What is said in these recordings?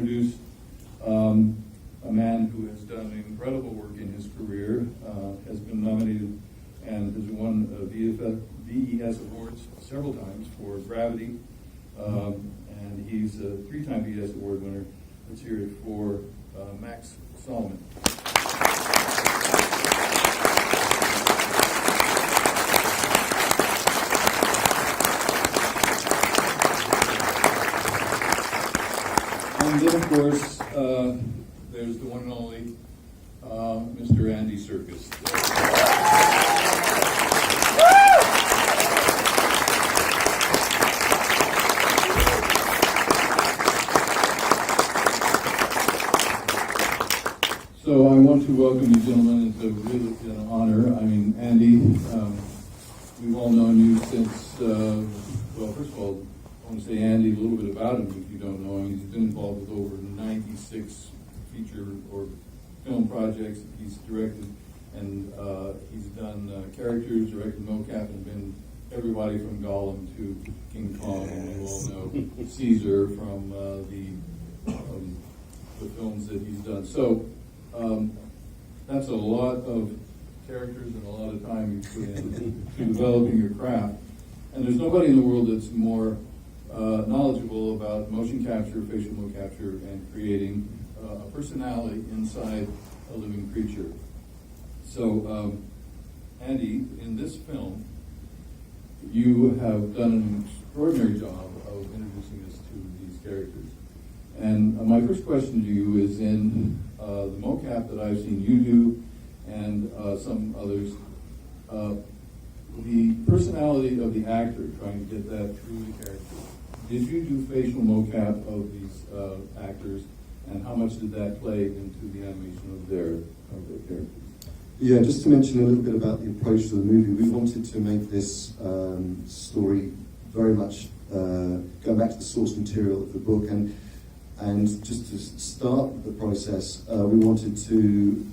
introduce a man who has done incredible work in his career, has been nominated and has won VES awards several times for Gravity, and he's a 3-time VES award winner. Let's hear it for Max Solomon. And then, of course, there's the one and only Mr. Andy Serkis. So I want to welcome you gentlemen. It's a really an honor. I mean, Andy, we've all known you since, well, first of all, I want to say Andy, a little bit about him if you don't know him. He's been involved with over 96 feature or film projects that he's directed, and he's done characters, directed mocap, and been everybody from Gollum to King Kong, and you all know Caesar from the films that he's done. So that's a lot of characters and a lot of time you put into developing your craft. And there's nobody in the world that's more knowledgeable about motion capture, facial motion capture, and creating a personality inside a living creature. So, Andy, in this film, you have done an extraordinary job of introducing us to these characters. And my first question to you is, in the mocap that I've seen you do and some others, the personality of the actor, trying to get that through the character. Did you do facial mocap of these actors, and how much did that play into the animation of their characters? Yeah, just to mention a little bit about the approach to the movie, we wanted to make this story very much go back to the source material of the book, and just to start the process, we wanted to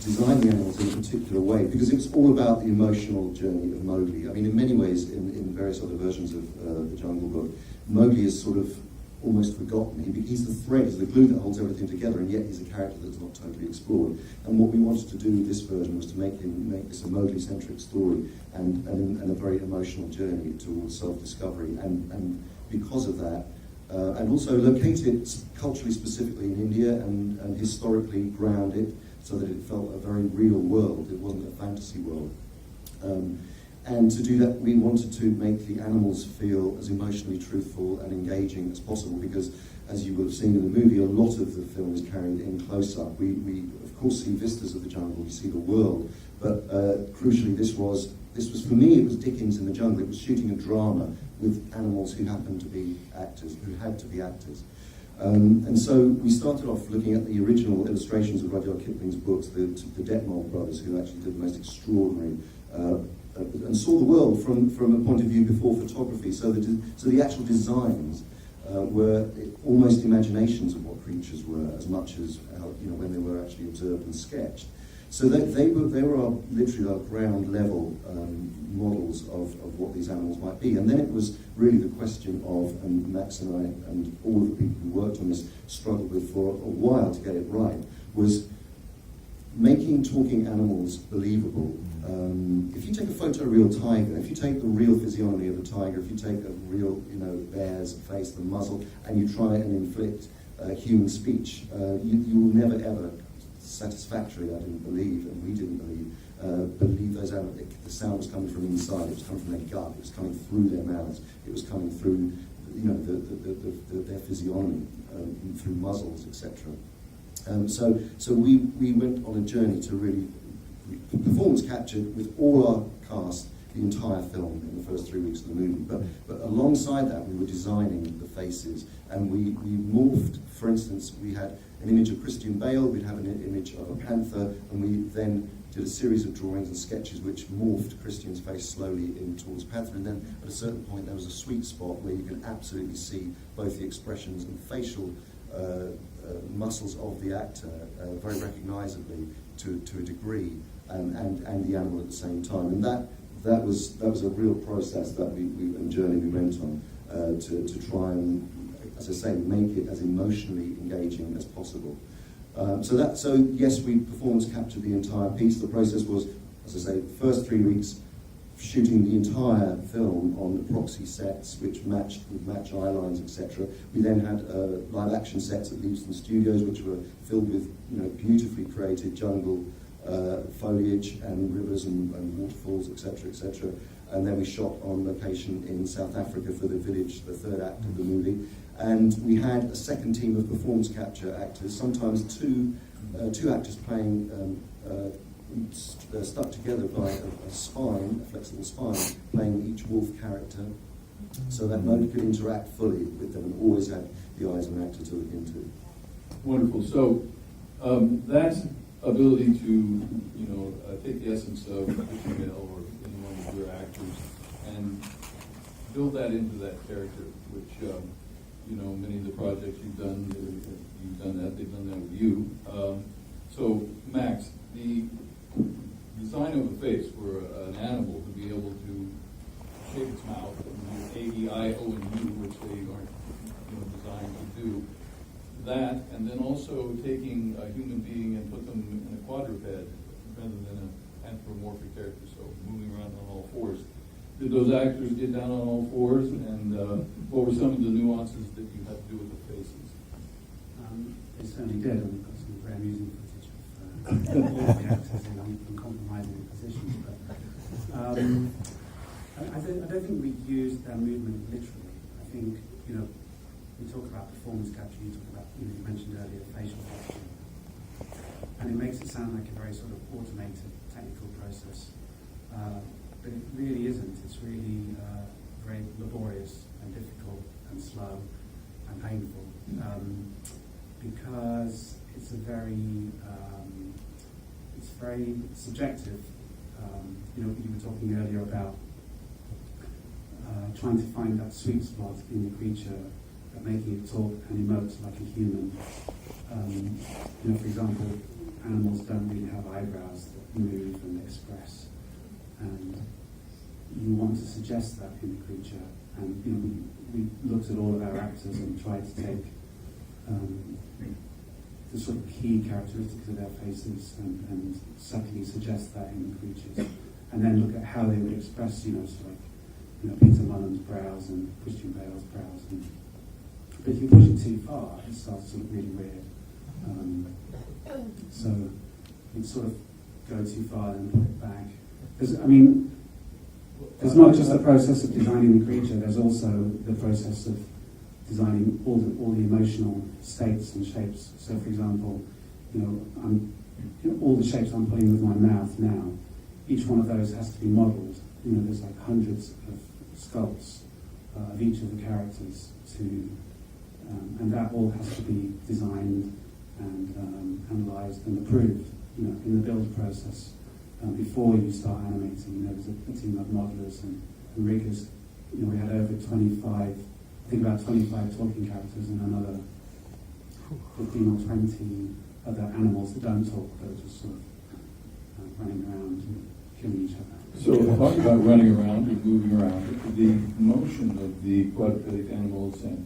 design the animals in a particular way, because it's all about the emotional journey of Mowgli. I mean, in many ways, in various other versions of the Jungle Book, Mowgli is sort of almost forgotten. He's the thread, he's the glue that holds everything together, and yet he's a character that's not totally explored. And what we wanted to do with this version was to make this a Mowgli-centric story and a very emotional journey towards self-discovery. And because of that, and also locate it culturally specifically in India and historically ground it so that it felt a very real world. It wasn't a fantasy world. And to do that, we wanted to make the animals feel as emotionally truthful and engaging as possible, because, as you will have seen in the movie, a lot of the film is carried in close-up. We of course see vistas of the jungle, we see the world, but crucially this was for me, it was Dickens in the jungle. It was shooting a drama with animals who happened to be actors, who had to be actors. And so we started off looking at the original illustrations of Rudyard Kipling's books, the Detmold brothers, who actually did the most extraordinary and saw the world from a point of view before photography. So the actual designs were almost imaginations of what creatures were, as much as when they were actually observed and sketched. So they were literally our ground level models of what these animals might be. And then it was really the question of, and Max and I and all of the people who worked on this struggled with for a while to get it right, was making talking animals believable. If you take a photoreal tiger, if you take the real physiognomy of a tiger, if you take a real bear's face, the muzzle, and you try and inflict human speech, you will never ever satisfactorily, I didn't believe, and we didn't believe those animals. The sound was coming from inside, it was coming from their gut, it was coming through their mouths, it was coming through their physiognomy, through muzzles, etc. So we went on a journey to really performance captured with all our cast the entire film in the first 3 weeks of the movie. But alongside that, we were designing the faces, and we morphed. For instance, we had an image of Christian Bale, we'd have an image of a panther, and we then did a series of drawings and sketches which morphed Christian's face slowly in towards panther. And then at a certain point, there was a sweet spot where you can absolutely see both the expressions and facial muscles of the actor very recognisably to a degree, and the animal at the same time. And that was a real process that and journey we went on to try and as I say, make it as emotionally engaging as possible. So yes, we performance captured the entire piece. The process was, as I say, the first 3 weeks shooting the entire film on the proxy sets, which would match eye lines, etc. We then had live action sets at Leavesden Studios, which were filled with beautifully created jungle foliage and rivers and waterfalls, etc., etc. And then we shot on location in South Africa for The Village, the third act of the movie. And we had a second team of performance capture actors, sometimes two actors playing stuck together by a spine, a flexible spine, playing each wolf character, so that Mowgli could interact fully with them and always had the eyes of an actor to look into. Wonderful. So that ability to, take the essence of Ishmael or any one of your actors and build that into that character, which many of the projects you've done that. They've done that with you. So Max, the design of a face for an animal to be able to shape its mouth, A, E, I, O, and U, which they aren't designed to do. That, and then also taking a human being and put them in a quadruped rather than an anthropomorphic character, so moving around on all fours. Did those actors get down on all fours, and what were some of the nuances that you had to do with the faces? They certainly did, and we've got some very amusing footage of all the actors in uncompromising positions. But I don't think we used their movement literally. I think, we talk about performance capture, you talk about, you mentioned earlier facial capture, and it makes it sound like a very sort of automated technical process, but it really isn't. It's really very laborious and difficult and slow and painful, because it's very subjective. You were talking earlier about trying to find that sweet spot in the creature, making it talk and emote like a human. For example, animals don't really have eyebrows that move and express, and you want to suggest that in the creature. And we looked at all of our actors and tried to take the sort of key characteristics of their faces and subtly suggest that in the creatures, and then look at how they would express, sort of like Peter Mullen's brows and Christian Bale's brows. But if you push it too far, it starts to look really weird. So you'd sort of go too far and put it back. There's not just the process of designing the creature, there's also the process of designing all the emotional states and shapes. So for example, all the shapes I'm putting with my mouth now, each one of those has to be modelled. There's like hundreds of sculpts of each of the characters and that all has to be designed and analysed and approved, in the build process before you start animating. There's a team of modelers and riggers. We had over 25 talking characters and another 15 or 20 other animals that don't talk, but are just sort of running around and killing each other. So talking about running around and moving around, the motion of the quadrupedic animals and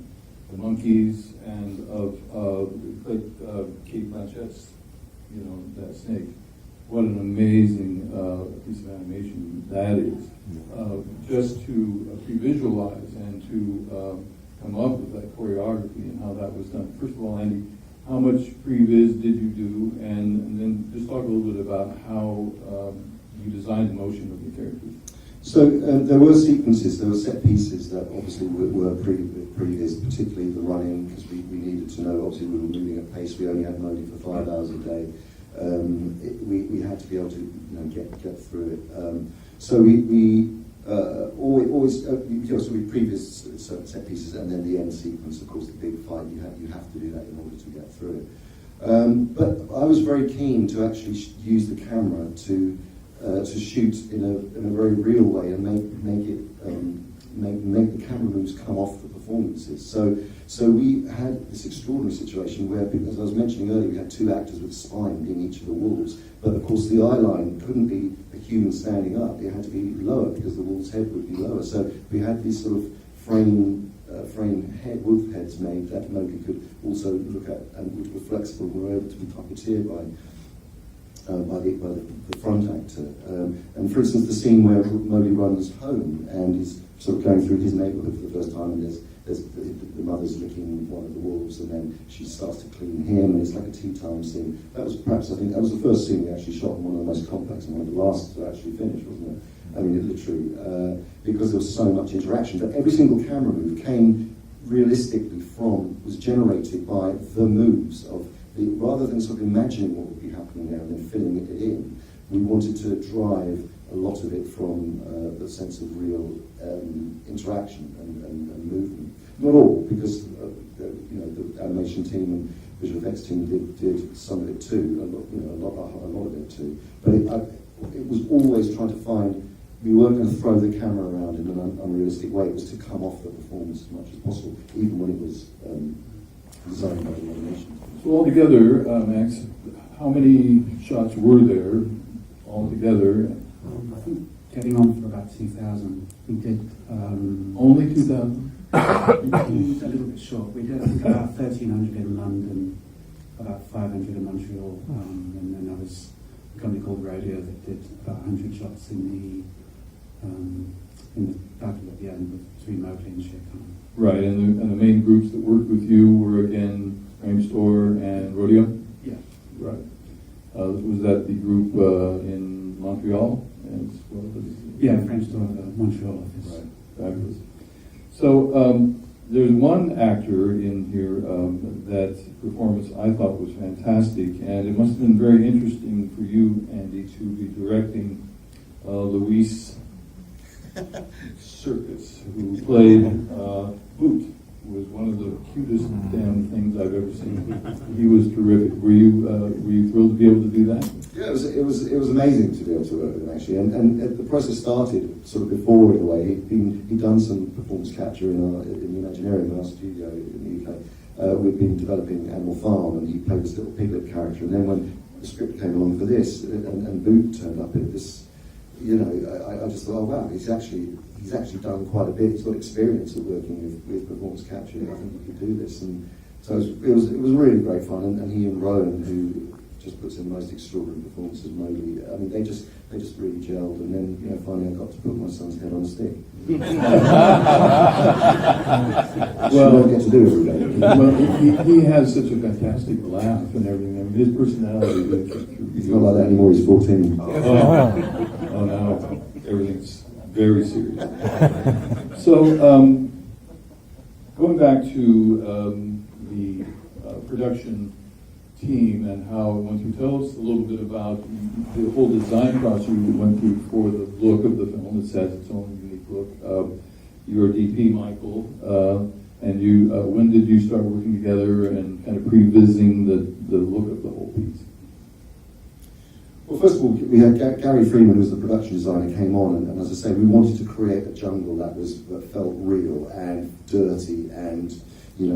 the monkeys and of Kate Blanchett's, that snake, what an amazing piece of animation that is. Just to pre-visualize and to come up with that choreography and how that was done. First of all, Andy, how much pre-viz did you do? And then just talk a little bit about how you designed the motion of the characters. So there were sequences, there were set pieces that obviously were previous, particularly the running, because we needed to know, obviously we were moving at pace, we only had Mowgli for 5 hours a day. We had to be able to get through it. So we always so we previous set pieces, and then the end sequence, of course, the big fight. You have to do that in order to get through it. But I was very keen to actually use the camera to shoot in a very real way and make the camera moves come off the performances. So we had this extraordinary situation where, as I was mentioning earlier, we had 2 actors with a spine being each of the wolves, but of course the eye line couldn't be a human standing up. It had to be lower because the wolf's head would be lower. So we had this sort of frame frame wolf heads made that Mowgli could also look at, and which were flexible and were able to be puppeteered by the front actor. And for instance, the scene where Mowgli runs home and is sort of going through his neighbourhood for the first time, and there's the mother's licking one of the wolves, and then she starts to clean him, and it's like a tea time scene. That was perhaps, I think, that was the first scene we actually shot, and one of the most complex, and one of the last to actually finish, wasn't it? I mean, it literally, because there was so much interaction, but every single camera move came realistically was generated by the moves of rather than sort of imagining what would be happening there and then filling it in. We wanted to drive a lot of it from the sense of real interaction and movement. Not all, because the animation team and visual effects team did some of it too, a lot of it too. But it was always trying to find. We weren't going to throw the camera around in an unrealistic way. It was to come off the performance as much as possible, even when it was designed by the animation team. So altogether, Max, how many shots were there altogether? I think getting on for about 2,000. We did Only 2,000? a little bit short. We did, I think, about 1,300 in London, about 500 in Montreal, and then there was a company called Rodeo that did about 100 shots in the battle at the end between Mowgli and Shere Khan. Right, and the main groups that worked with you were again Frame Store and Rodeo? Yeah. Right. Was that the group in Montreal as well as? Yeah, French Store, the Montreal office. Right, fabulous. So there's one actor in here that performance I thought was fantastic, and it must have been very interesting for you, Andy, to be directing Luis Serkis, who played Boot. Was one of the cutest damn things I've ever seen. He was terrific. Were you thrilled to be able to do that? Yeah, it was amazing to be able to work with him actually, and the process started sort of before in a way. He'd done some performance capture in the Imaginarium in our studio in the UK. We'd been developing Animal Farm, and he played this little piglet character. And then when the script came along for this, and Boot turned up in this, I just thought, oh wow, he's actually done quite a bit. He's got experience of working with performance capture. I think he could do this, and so it was really great fun. And he and Rowan, who just puts in the most extraordinary performances, Mowgli. I mean, they just really gelled. And then finally I got to put my son's head on a stick. Which you don't get to do every day. Well, he has such a fantastic laugh and everything. I mean, his personality. He's not like that anymore. He's 14. Oh, now everything's very serious. So, going back to the production team and how it went through, tell us a little bit about the whole design process you went through for the look of the film. It has its own unique look. Your DP, Michael, and you. When did you start working together and kind of pre-visiting the look of the whole piece? Well, first of all, we had Gary Freeman, who was the production designer, came on, and as I say, we wanted to create a jungle that felt real and dirty, and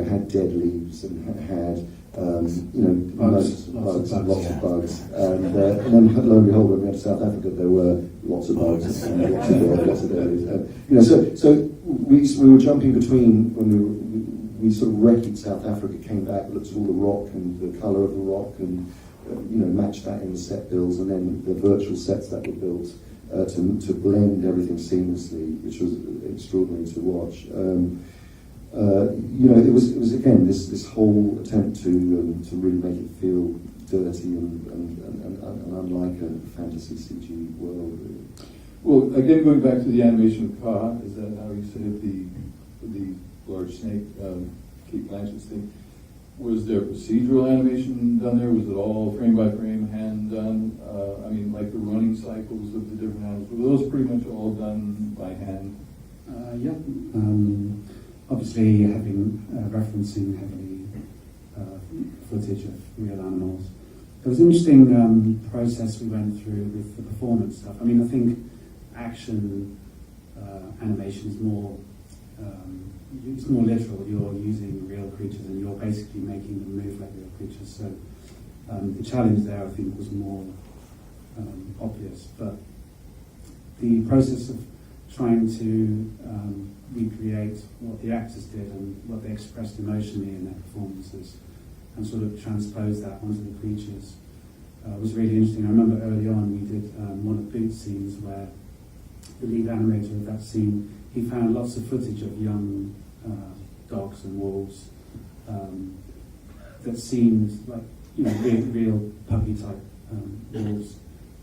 had dead leaves and had Bugs, lots of bugs. And then lo and behold, when we went to South Africa, there were lots of bugs and lots of dead leaves. So we were jumping between when we sort of wrecked South Africa, came back, looked at all the rock and the colour of the rock, and matched that in the set builds, and then the virtual sets that were built to blend everything seamlessly, which was extraordinary to watch. It was again this whole attempt to really make it feel dirty and unlike a fantasy CG world. Really. Well, again, going back to the animation of Ka, is that how you say it? The large snake, Kate Blanchett's thing. Was there procedural animation done there? Was it all frame by frame, hand done? I mean, like the running cycles of the different animals. Were those pretty much all done by hand? Yeah. Obviously, referencing heavily footage of real animals. There was an interesting process we went through with the performance stuff. I mean, I think action animation is more it's more literal. You're using real creatures and you're basically making them move like real creatures. So the challenge there, I think, was more obvious. But the process of trying to recreate what the actors did and what they expressed emotionally in their performances, and sort of transpose that onto the creatures. Was really interesting. I remember early on we did one of Boots' scenes where the lead animator of that scene, he found lots of footage of young dogs and wolves that seemed like, real puppy type wolves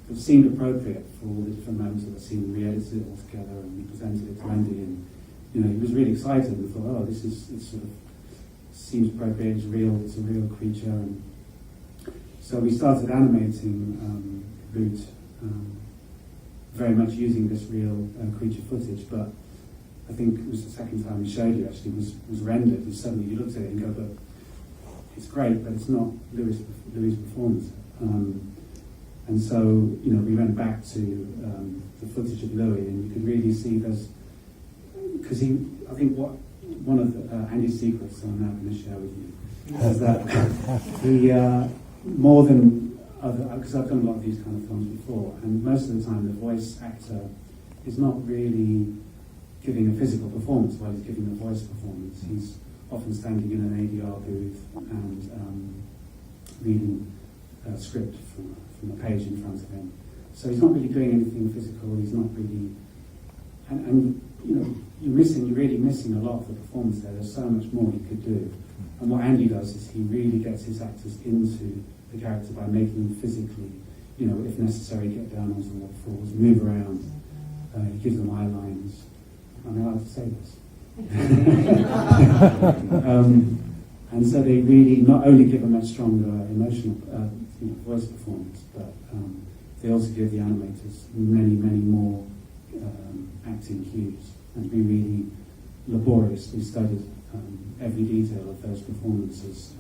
that seemed appropriate for all the different moments of the scene. We edited it all together and we presented it to Andy, and he was really excited and thought, oh, it sort of seems appropriate, it's a real creature. And so we started animating Boot, very much using this real creature footage, but I think it was the second time we showed you actually was rendered, and suddenly you looked at it and go, but it's great, but it's not Louis' performance. And so, we went back to the footage of Louis, and you could really see because I think one of Andy's secrets I'm now going to share with you is that he, more than other, because I've done a lot of these kind of films before, and most of the time the voice actor is not really giving a physical performance while he's giving a voice performance. He's often standing in an ADR booth and reading a script from a page in front of him. So he's not really doing anything physical. He's not really, and you're really missing a lot of the performance there. There's so much more he could do. And what Andy does is he really gets his actors into the character by making them physically, if necessary, get down onto the floors, move around. He gives them eye lines. I'm allowed to say this. And so they really not only give a much stronger emotional voice performance, but they also give the animators many, many more acting cues. And we really laboriously studied every detail of those performances,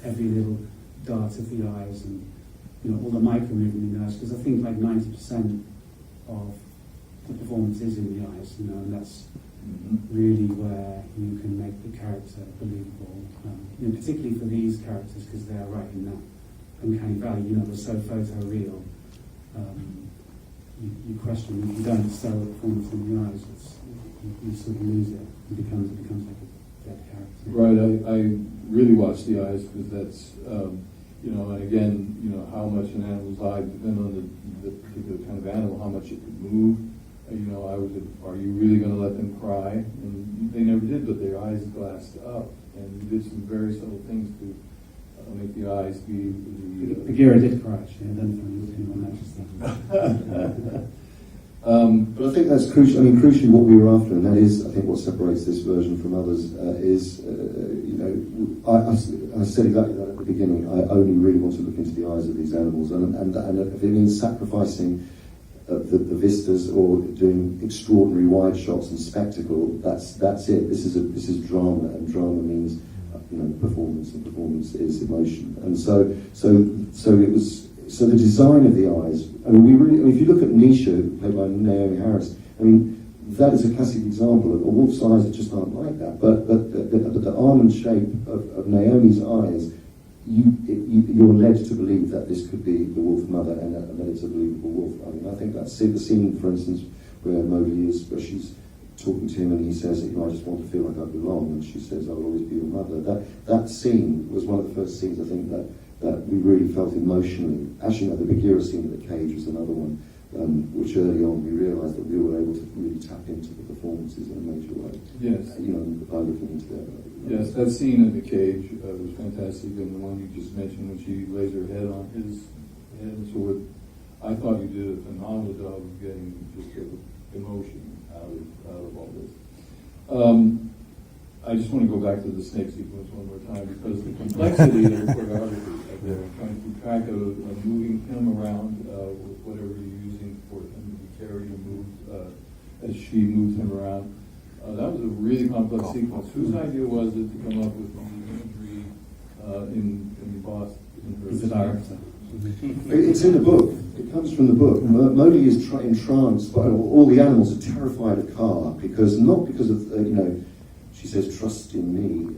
every little dart of the eyes, and all the micro movement in the eyes, because I think like 90% of the performance is in the eyes, and that's really where you can make the character believable, particularly for these characters, because they're right in that uncanny valley, they're so photoreal. You question, if you don't sell the performance in the eyes, you sort of lose it. It becomes like a dead character. Right, I really watch the eyes, because that's, and again, how much an animal's eye, depending on the particular kind of animal, how much it could move. Are you really going to let them cry? And they never did, but their eyes glassed up, and you did some very subtle things to make the eyes be... Bagheera did cry, actually, and then but I think that's crucial. Crucially what we were after, and that is, I think, what separates this version from others, is, I said exactly that at the beginning. I only really want to look into the eyes of these animals, and if it means sacrificing the vistas or doing extraordinary wide shots and spectacle, that's it. This is drama, and drama means performance, and performance is emotion. And so it was. So the design of the eyes. If you look at Nisha, played by Naomi Harris, that is a classic example. A wolf's eyes just aren't like that. But the almond shape of Naomi's eyes, you're led to believe that this could be the wolf mother, and that it's a believable wolf. I think that's the scene, for instance, where Mowgli is, where she's talking to him, and he says, I just want to feel like I belong, and she says, I'll always be your mother. That scene was one of the first scenes, I think, that we really felt emotionally. Actually, the Bagheera scene at the cage was another one, which early on we realised that we were able to really tap into the performances in a major way. Yes. By looking into their... Yes, that scene in the cage was fantastic, and the one you just mentioned when she lays her head on his head and sword. I thought you did a phenomenal job of getting just the emotion out of all this. I just want to go back to the snake sequence one more time, because the complexity of the choreography up there, trying to keep track of moving him around with whatever you're using for him to be carried and moved as she moves him around. That was a really complex sequence. Whose idea was it to come up with the imagery in Boston? He's the director. It's in the book. It comes from the book. Mowgli is entranced. All the animals are terrified of Kaa, not because of she says trust in me,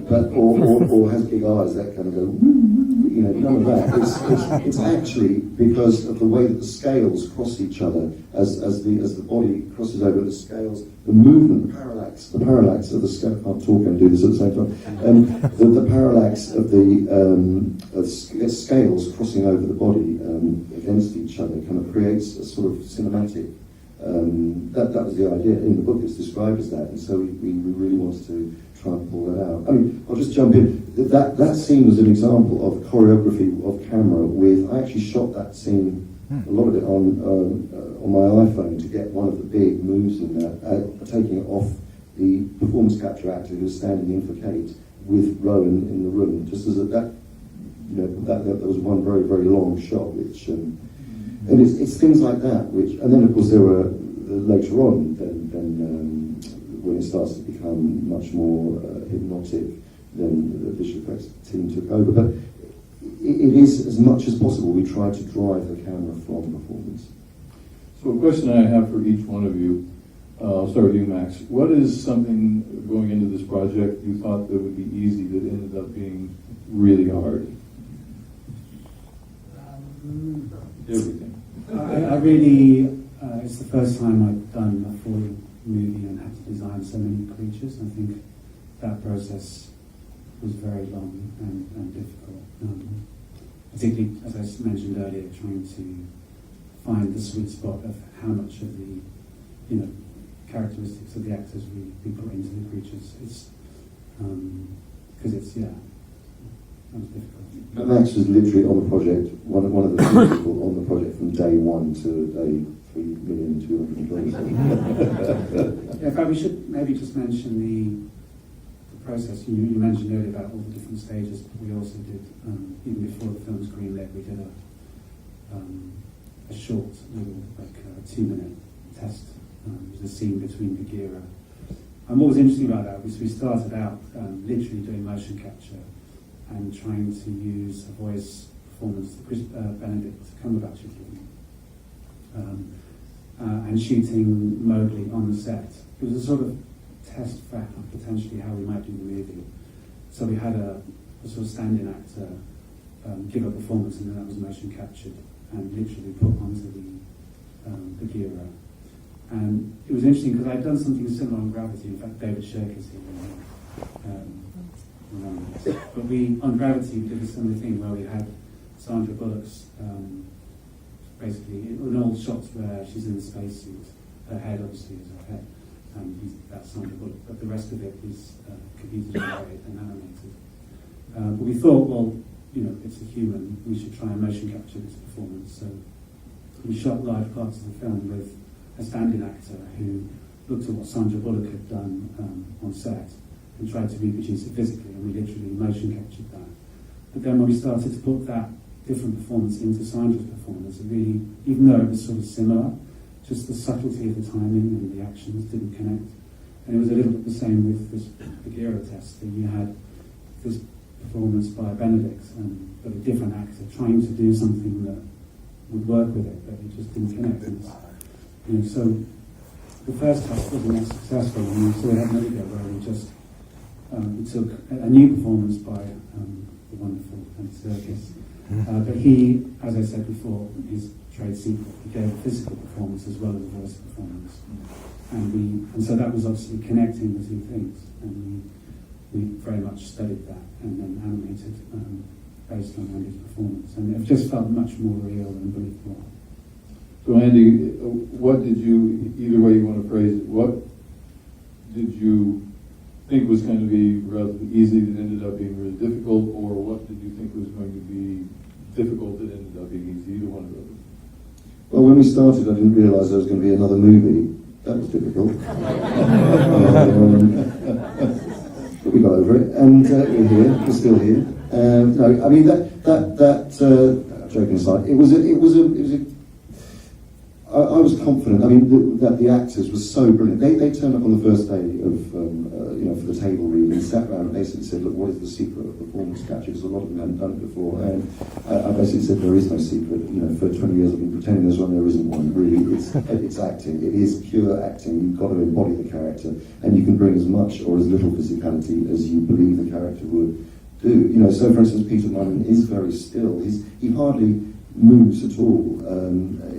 but or has big eyes that kind of go, none of that. It's actually because of the way that the scales cross each other as the body crosses over the scales, the movement, the parallax of the scale. I can't talk and do this at the same time. The parallax of the scales crossing over the body against each other kind of creates a sort of cinematic. That was the idea. In the book it's described as that, and so we really wanted to try and pull that out. I mean, I'll just jump in. That scene was an example of choreography of camera with, I actually shot that scene, a lot of it on my iPhone to get one of the big moves in that, taking it off the performance capture actor who was standing in for Kate with Rowan in the room, just as that was one very, very long shot, which, and it's things like that, which, and then of course there were, later on, then when it starts to become much more hypnotic, then the visual effects team took over. But it is, as much as possible, we try to drive the camera from performance. So a question I have for each one of you, I'll start with you, Max. What is something going into this project you thought that would be easy that ended up being really hard? Everything. I really, it's the first time I've done a full movie and had to design so many creatures. I think that process was very long and difficult. Particularly, as I mentioned earlier, trying to find the sweet spot of how much of the, characteristics of the actors we put into the creatures. It's because that was difficult. Max was literally on the project, one of the few people on the project from day one to day 3,220,000. In fact, we should maybe just mention the process. You mentioned earlier about all the different stages. But we also did, even before the film's greenlit, we did a short little, 2-minute test. It was a scene between Bagheera. And what was interesting about that was we started out literally doing motion capture and trying to use a voice performance that Chris Benedict Cumberbatch had given, and shooting Mowgli on the set. It was a sort of test for potentially how we might do the movie. So we had a sort of stand-in actor give a performance, and then that was motion captured and literally put onto the Bagheera. And it was interesting because I'd done something similar on Gravity. In fact, David Serkis here remember this. But on Gravity we did a similar thing where we had Sandra Bullock's basically in all shots where she's in the spacesuit. Her head obviously is her head, and that's Sandra Bullock. But the rest of it is computer generated and animated. But we thought, well, it's a human. We should try and motion capture this performance. So we shot large parts of the film with a stand-in actor who looked at what Sandra Bullock had done on set and tried to reproduce it physically, and we literally motion captured that. But then when we started to put that different performance into Sandra's performance, it really, even though it was sort of similar, just the subtlety of the timing and the actions didn't connect. And it was a little bit the same with this Bagheera test, that you had this performance by Benedict, but a different actor trying to do something that would work with it, but it just didn't connect. So the first test wasn't that successful, and so we had another go where we just we took a new performance by the wonderful Andy Serkis, but he, as I said before, his trade secret, he gave a physical performance as well as a voice performance, and so that was obviously connecting the two things, and we very much studied that and then animated based on Andy's performance, and it just felt much more real and believable. So Andy, what did you, either way you want to phrase it, what did you think was going to be relatively easy that ended up being really difficult, or what did you think was going to be difficult that ended up being easy, either one of those? Well, when we started, I didn't realise there was going to be another movie. That was difficult. But we got over it, and we're here, we're still here. No, I mean, joking aside, I was confident. I mean, that the actors were so brilliant. They turned up on the first day of, for the table read, and sat around and basically said, "Look, what is the secret of performance capture?" Because a lot of them hadn't done it before. And I basically said, "There is no secret. For 20 years I've been pretending there's one. There isn't one. Really, it's acting. It is pure acting. You've got to embody the character, and you can bring as much or as little physicality as you believe the character would do. You know, so for instance, Peter Mullen is very still. He hardly moves at all.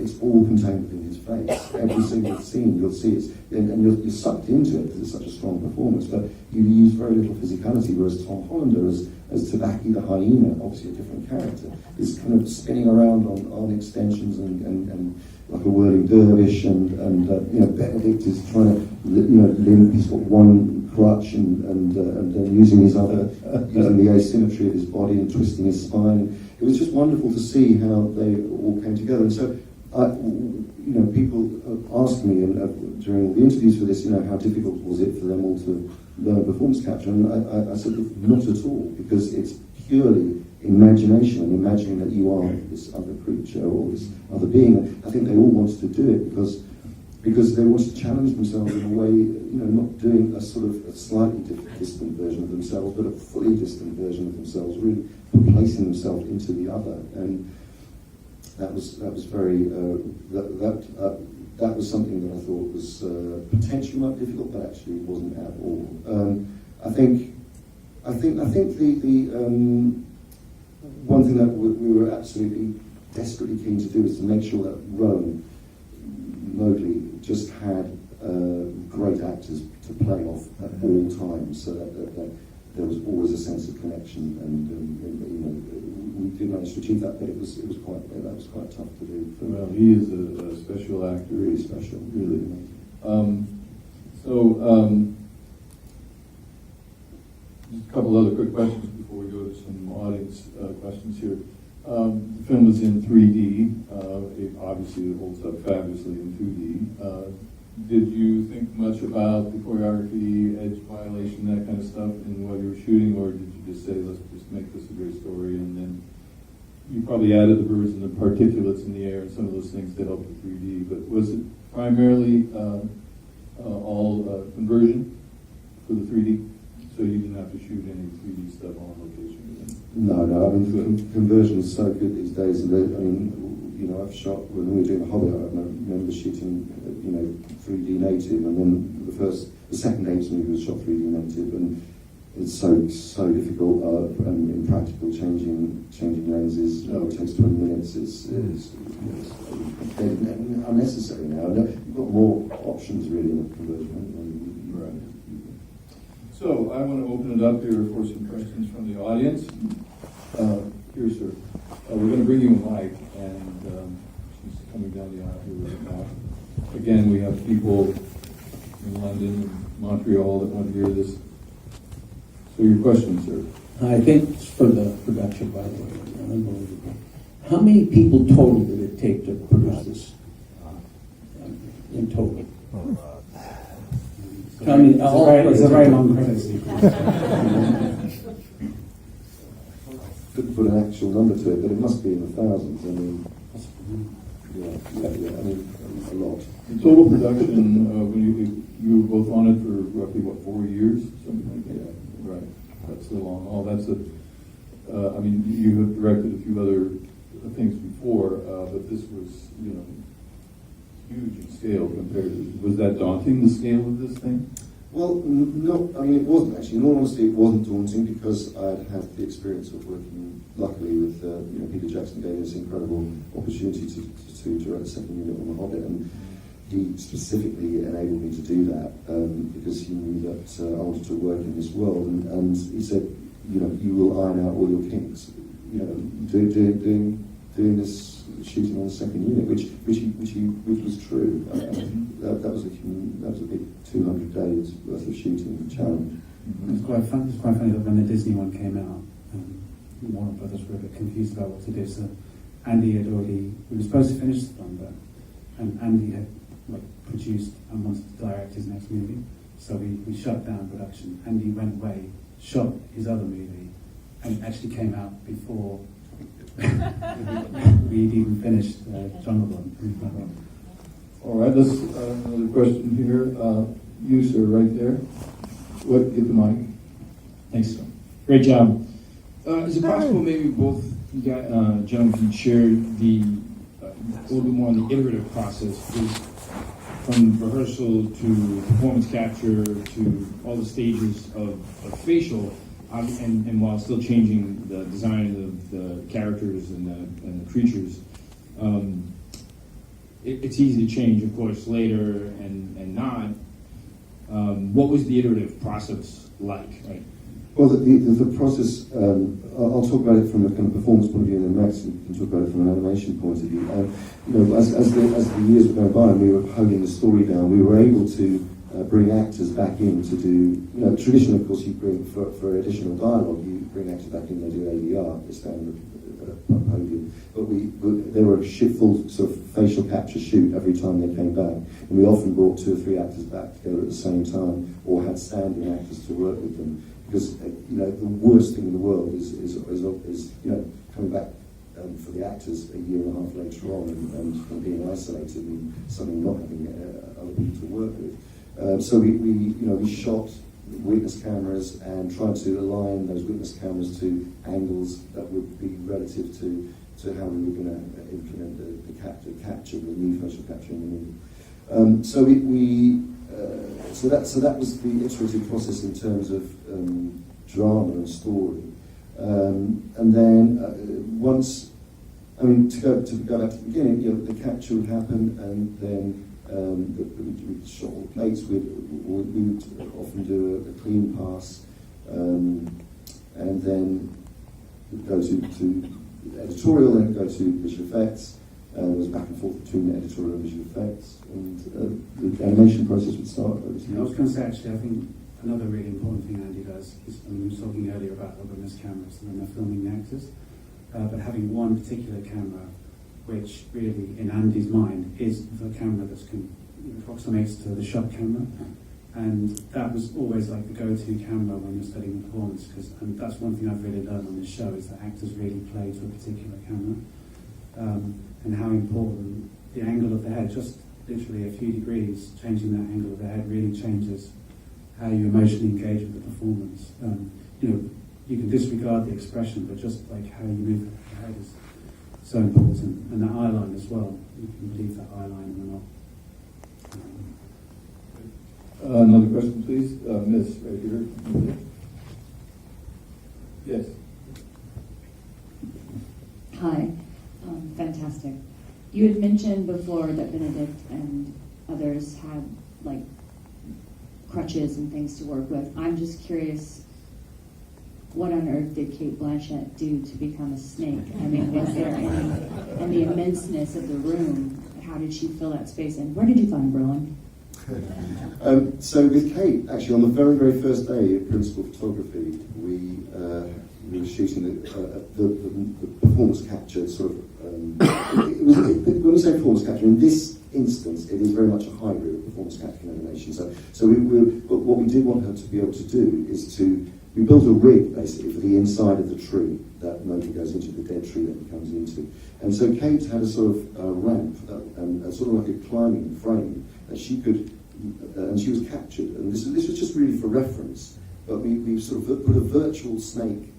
It's all contained within his face. Every single scene, you'll see it, and you're sucked into it because it's such a strong performance. But you use very little physicality, whereas Tom Hollander, as Tabaki the hyena, obviously a different character, is kind of spinning around on extensions and like a whirling dervish, and you know, Benedict is trying to limp. He's got one crutch and using his other, using the asymmetry of his body and twisting his spine. It was just wonderful to see how they all came together. And so, you know, people asked me during all the interviews for this, you know, how difficult was it for them all to learn performance capture? And I said, not at all, because it's purely imagination and imagining that you are this other creature or this other being. I think they all wanted to do it because they wanted to challenge themselves in a way, you know, not doing a sort of a slightly distant version of themselves, but a fully distant version of themselves, really placing themselves into the other. And that was very that was something that I thought was potentially quite difficult, but actually wasn't at all. I think the one thing that we were absolutely desperately keen to do is to make sure that Mowgli just had great actors to play off at all times, so that there was always a sense of connection, and you know, we did manage to achieve that, but that was quite tough to do. Well, he is a special actor, Really special, really. Just a couple other quick questions before we go to some audience questions here. The film is in 3D. It obviously holds up fabulously in 2D. Did you think much about the choreography, edge violation, that kind of stuff in what you were shooting, or did you just say, let's just make this a great story, and then you probably added the birds and the particulates in the air and some of those things to help with 3D, but was it primarily all conversion for the 3D? So you didn't have to shoot any 3D stuff on location? No. I mean, conversion is so good these days. And I mean, you know, I've shot when we were doing The Hobbit. I remember shooting, you know, 3D native, and then the second Apes movie was shot 3D native, and it's so difficult and impractical changing lenses. You know, it takes 20 minutes. It's unnecessary now. You've got more options really in the conversion. Right. So I want to open it up here for some questions from the audience. Here, sir. We're going to bring you a mic, and she's coming down the aisle here right now. Again, we have people in London and Montreal that want to hear this. So your question, sir. I think it's for the production, by the way. Unbelievable. How many people total did it take to produce this? In total? I mean, it's a very long credit sequence. Couldn't put an actual number to it, but it must be in the thousands. I mean, yeah. I mean, a lot. The total production, when you were both on it for roughly, 4 years? Something like that? Yeah. Right. That's so long. Oh, that's I mean, you have directed a few other things before, but this was, you know, huge in scale compared to, was that daunting, the scale of this thing? Well, no, I mean, it wasn't actually. In all honesty, it wasn't daunting because I'd had the experience of working, luckily, with you know, Peter Jackson gave me this incredible opportunity to direct a second unit on The Hobbit, and he specifically enabled me to do that because he knew that I wanted to work in this world, and he said, you know, you will iron out all your kinks, you know, doing this shooting on the second unit, which was true. That was a big 200 days worth of shooting challenge. It's quite funny that when the Disney one came out, Warner Brothers were a bit confused about what to do. So Andy we were supposed to finish the film, and Andy had produced and wanted to direct his next movie. So we shut down production. Andy went away, shot his other movie, and it actually came out before we'd even finished Jungle Run. All right, let's another question here. You, sir, right there. Get the mic. Thanks, sir. Great job. Is it possible maybe both gentlemen can share a little bit more on the iterative process, because from rehearsal to performance capture to all the stages of facial, and while still changing the design of the characters and the creatures, it's easy to change, of course, later and not. What was the iterative process like? Right? Well, the process, I'll talk about it from a kind of performance point of view, and then Max can talk about it from an animation point of view. As the years were going by and we were honing the story down, we were able to bring actors back in to do, traditionally, of course, you bring, for additional dialogue, you bring actors back in, they do ADR, they stand at a podium. But they were a full sort of facial capture shoot every time they came back. And we often brought 2 or 3 actors back together at the same time, or had standing actors to work with them. Because the worst thing in the world is coming back for the actors a year and a half later on and being isolated and suddenly not having other people to work with. So we shot witness cameras and tried to align those witness cameras to angles that would be relative to how we were going to implement the capture, the new facial capture in the movie. So that was the iterative process in terms of drama and story. And then once, to go back to the beginning, the capture would happen, and then we shot all the plates. We would often do a clean pass, and then we'd go to editorial, then go to visual effects. There was back and forth between editorial and visual effects, and the animation process would start. I was going to say, actually, I think another really important thing Andy does is, we were talking earlier about the witness cameras when they're filming the actors, but having one particular camera, which really, in Andy's mind, is the camera that approximates to the shot camera, and that was always like the go-to camera when you're studying the performance, and that's one thing I've really learned on this show, is that actors really play to a particular camera. And how important the angle of the head, just literally a few degrees, changing that angle of the head really changes how you emotionally engage with the performance. You can disregard the expression, but just like how you move the head is so important. And that eye line as well, you can believe that eye line or not. Another question, please. Miss, right here. Yes. Hi. Fantastic. You had mentioned before that Benedict and others had like crutches and things to work with. I'm just curious, what on earth did Cate Blanchett do to become a snake? I mean, was there any, in the immenseness of the room, how did she fill that space? And where did you find Berlin? So with Kate, actually, on the very, very first day of principal photography, we were shooting the performance capture sort of. When we say performance capture, in this instance, it is very much a hybrid of performance capture and animation. So but what we did want her to be able to do is we built a rig basically for the inside of the tree that Mowgli goes into, the dead tree that he comes into. And so Kate had a sort of ramp, sort of like a climbing frame that she could, and she was captured. And this was just really for reference, but we sort of put a virtual snake,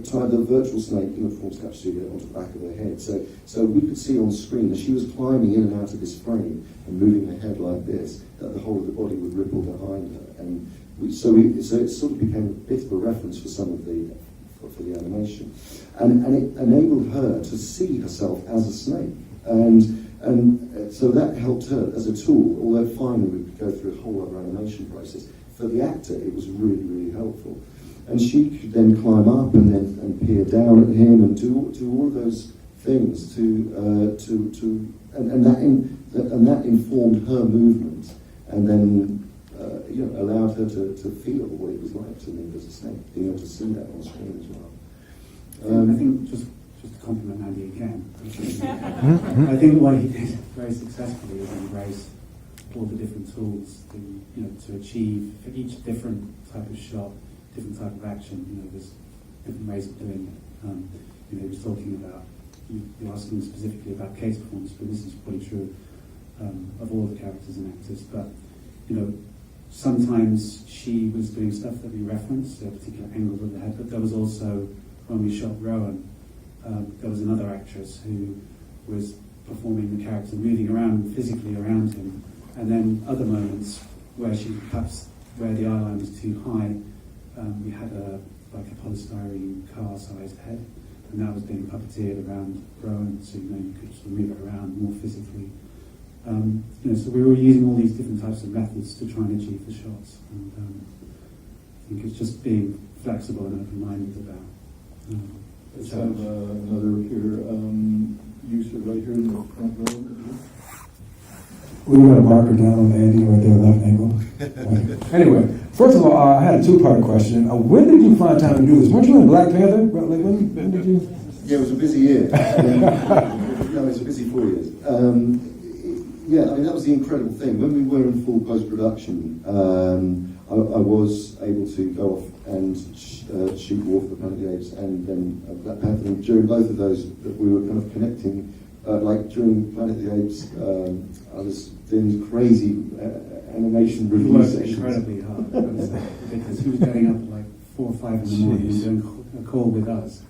tied the virtual snake in the performance capture studio onto the back of her head. So we could see on screen as she was climbing in and out of this frame and moving her head like this, that the whole of the body would ripple behind her. And so it sort of became a bit of a reference for some of for the animation. And it enabled her to see herself as a snake. And so that helped her as a tool, although finally we could go through a whole other animation process. For the actor, it was really, really helpful. And she could then climb up and peer down at him and do all of those things and that informed her movement, and then allowed her to feel what it was like to live as a snake, being able to see that on screen as well. I think just to compliment Andy again, I think what he did very successfully is embrace all the different tools to achieve for each different type of shot, different type of action. There's different ways of doing it. He was talking about, you're asking specifically about Kate's performance, but this is probably true of all the characters and actors. But sometimes she was doing stuff that we referenced, a particular angle of the head, but there was also, when we shot Rowan, there was another actress who was performing the character, moving around physically around him, and then other moments where she perhaps, where the eye line was too high, we had like a polystyrene car-sized head, and that was being puppeteered around Rowan, so you could sort of move it around more physically. So we were using all these different types of methods to try and achieve the shots, and I think it's just being flexible and open-minded about. Let's have another here. You sit right here in the front row. We got a marker down on Andy right there, left ankle. Anyway, first of all, I had a two-part question. When did you find time to do this? Weren't you in Black Panther? Like when did you? Yeah, it was a busy year. No, it was a busy 4 years. That was the incredible thing. When we were in full post-production, I was able to go off and shoot War for the Planet of the Apes and then Black Panther. And during both of those, we were kind of connecting. Like during Planet of the Apes, I was doing crazy animation We review worked sessions. incredibly hard, I've got to say, because he was getting up at like 4 or 5 in the morning and doing a call with us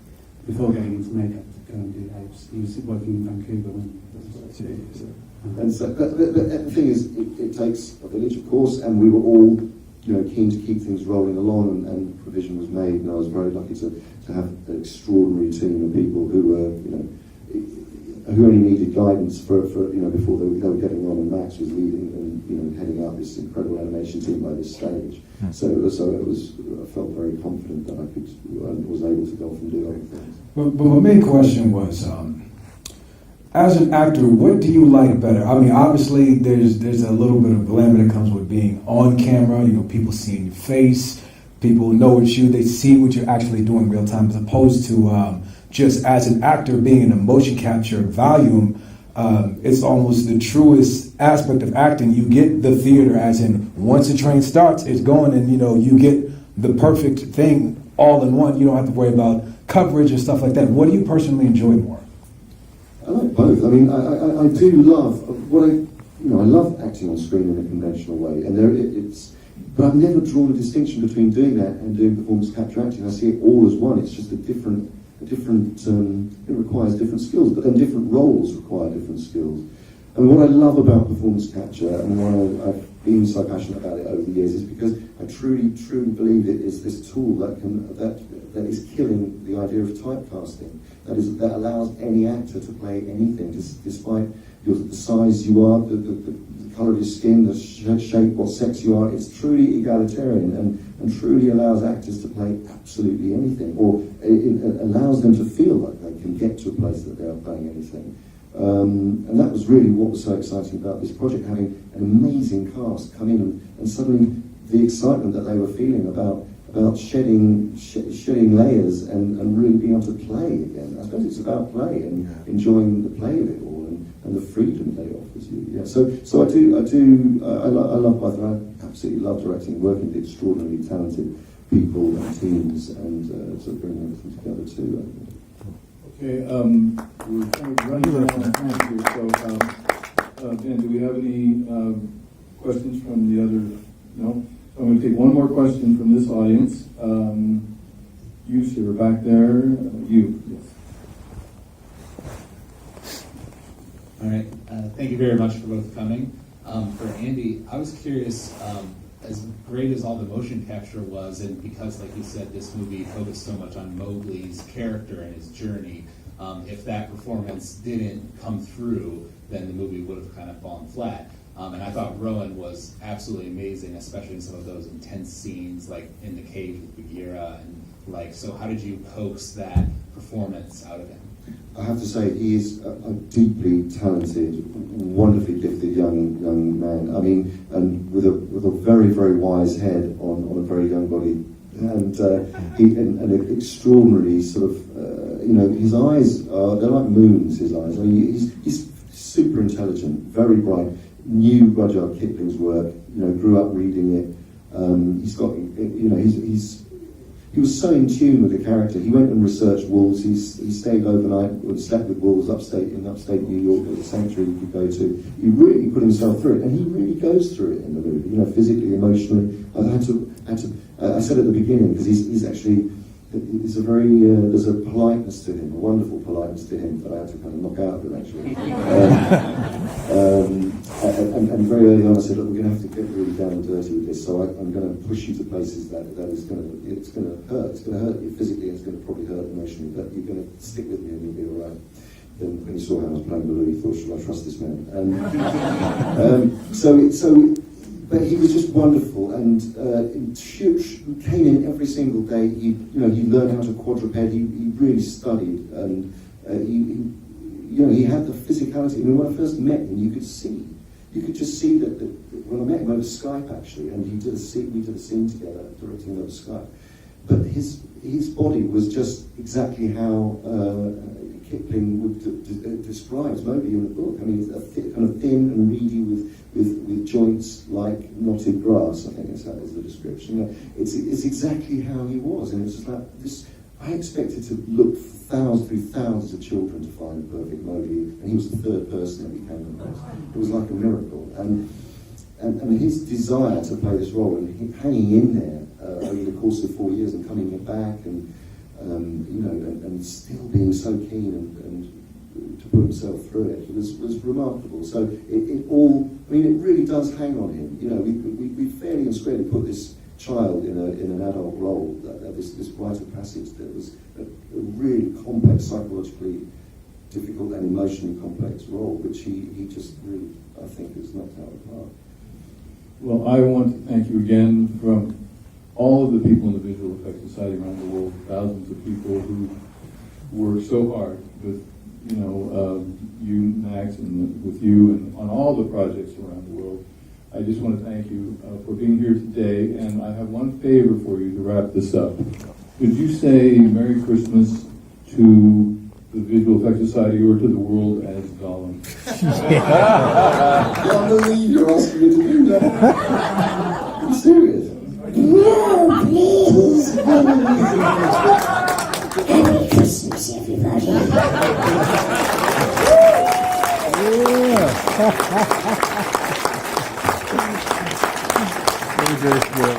before getting into makeup to go and do apes. He was working in Vancouver when And so, but the thing is, it takes a village, of course, and we were all, keen to keep things rolling along, and provision was made. And I was very lucky to have an extraordinary team of people who were, who only needed guidance for before they were getting on. And Max was leading and heading up this incredible animation team by this stage. So I felt very confident that I was able to go off and do other things. But my main question was, as an actor, what do you like better? I mean, obviously, there's a little bit of glamour that comes with being on camera. People seeing your face, people know it's you, they see what you're actually doing in real time, as opposed to just as an actor being in a motion capture volume. It's almost the truest aspect of acting. You get the theater, as in once the train starts, it's going, and you get the perfect thing all in one. You don't have to worry about coverage and stuff like that. What do you personally enjoy more? I like both. I mean, I do love I love acting on screen in a conventional way, and but I've never drawn a distinction between doing that and doing performance capture acting. I see it all as one. It's just it requires different skills, but then different roles require different skills. And what I love about performance capture, and why I've been so passionate about it over the years, is because I truly believe it is this tool that is killing the idea of typecasting. That allows any actor to play anything, despite the size you are, the colour of your skin, the shape, what sex you are. It's truly egalitarian and truly allows actors to play absolutely anything, or it allows them to feel like they can get to a place that they are playing anything. And that was really what was so exciting about this project, having an amazing cast come in and suddenly the excitement that they were feeling about shedding layers and really being able to play again. I suppose it's about play and enjoying the play of it all and the freedom they offers you. Yeah. So I love both. I absolutely love directing, working with extraordinarily talented people and teams, and sort of bringing everything together too. Okay, we're kind of running out of time here, so Dan, do we have any questions from the other? No? I'm going to take one more question from this audience. You, sir, back there. You, yes. All right. Thank you very much for both coming. For Andy, I was curious, as great as all the motion capture was, and because, like you said, this movie focused so much on Mowgli's character and his journey, if that performance didn't come through, then the movie would have kind of fallen flat. And I thought Rowan was absolutely amazing, especially in some of those intense scenes, like in the cave with Bagheera, and so how did you coax that performance out of him? I have to say, he is a deeply talented, wonderfully gifted young man. I mean, and with a very, very wise head on a very young body, and an extraordinarily sort of, his eyes they're like moons. His eyes. I mean, he's super intelligent, very bright. Knew Rudyard Kipling's work. Grew up reading it. He's got, he was so in tune with the character. He went and researched wolves. He stayed overnight, or slept with wolves in upstate New York at the sanctuary you could go to. He really put himself through it, and he really goes through it in the movie. Physically, emotionally. I said at the beginning, because he's actually is a very there's a politeness to him, a wonderful politeness to him that I had to kind of knock out of him actually. And very early on I said, look, we're going to have to get really down and dirty with this. So I'm going to push you to places that is going to it's going to hurt. It's going to hurt you physically. It's going to probably hurt emotionally, but you're going to stick with me and you'll be all right. Then when he saw how I was playing Baloo, he thought, should I trust this man? But he was just wonderful, and came in every single day. He learned how to quadruped. He really studied, and he had the physicality. I mean, when I first met him, you could just see that when I met him over Skype actually, and we did a scene together, directing over Skype. But his body was just exactly how Kipling would describes Mowgli in the book. I mean, it's kind of thin and reedy with joints like knotted grass. I think is the description. It's exactly how he was, and it was just like this. I expected to look through thousands of children to find the perfect Mowgli, and he was the third person that we came across. It was like a miracle, and his desire to play this role and hanging in there over the course of 4 years and coming back and still being so keen and to put himself through it was remarkable. So it really does hang on him. We fairly and squarely put this child in an adult role, this rite of passage that was a really complex, psychologically difficult and emotionally complex role, which he just really, I think, has knocked out of the park. Well, I want to thank you again from all of the people in the Visual Effects Society around the world, thousands of people who work so hard with, you, Max, and with you, and on all the projects around the world. I just want to thank you for being here today, and I have one favor for you to wrap this up. Could you say Merry Christmas to the Visual Effects Society or to the world as Gollum? I can't believe you're asking me to do that. Are you serious? No, please. Merry Christmas, everybody. Very good.